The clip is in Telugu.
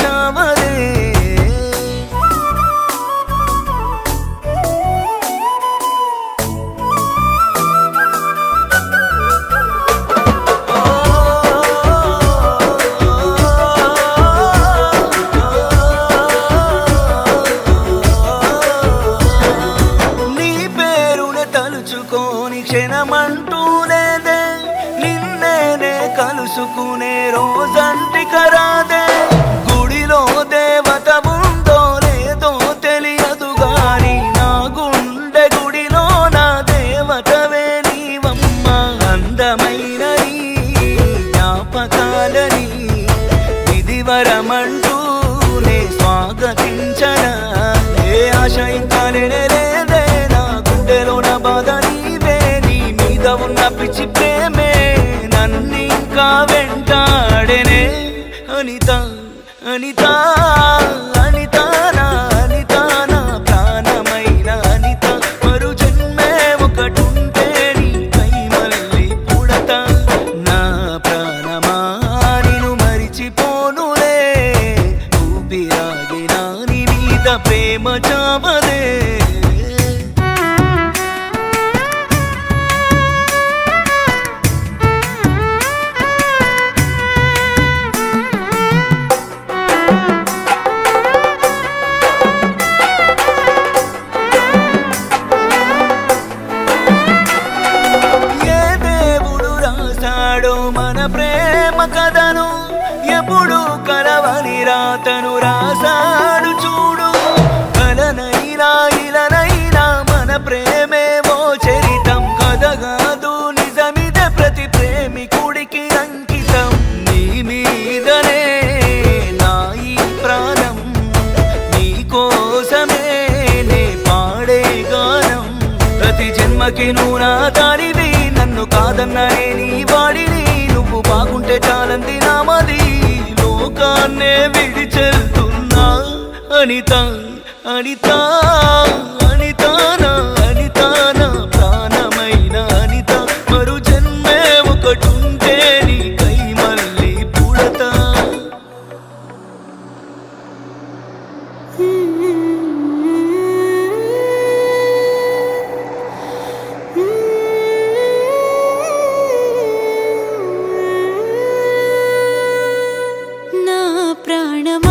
చావదే క్షణమంటూ లేదే నిన్నేనే కలుసుకునే రోజంటిక రాదే గుడిలో దేవత ఉందో లేదో తెలియదు గాని నా గుండె గుడిలో నా దేవతవే నీవమ్మ అందమైన నీ జ్ఞాపకాలని విధివరమంటూ నే స్వాగతించనా ఏ ఆశ ఇంకా లేదే నా గుండెలో నా బాధ ఉన్న పిచ్చి ప్రేమే నన్నింకా వెంటాడేనే అనిత అనిత అనిత నా అనిత నా ప్రాణమైన అనిత మరు జన్మే ఒకటుంటే నీ కై మళ్ళీ పుడతా నా ప్రాణమా నిన్ను మరిచిపోనులే ఊపిరాగిన నీ మీద ప్రేమ చావదే మన ప్రేమ కథను ఎప్పుడు కలవని రాతను రాసాడు చూడు కలనైనా ఇలనైనా మన ప్రేమేమో చరితం కథగాదు నిజమిదే ప్రతి ప్రేమికుడికి అంకితం నీ మీదనే నా ఈ ప్రాణం నీ కోసమే నే పాడే గానం ప్రతి జన్మకి నువ్వు నా దానివి నన్ను కాదన్నానే నీ వాడిని నువ్వు బాగుంటే చాలంది నామది లోకాన్నే విడిచెళ్తున్నా అనిత అనిత అనిత నా అనిత నా ప్రాణమైన అనిత మరు జన్మే ఒకటుంటే నీ కై మళ్ళీ పుడతా ప్రాణమా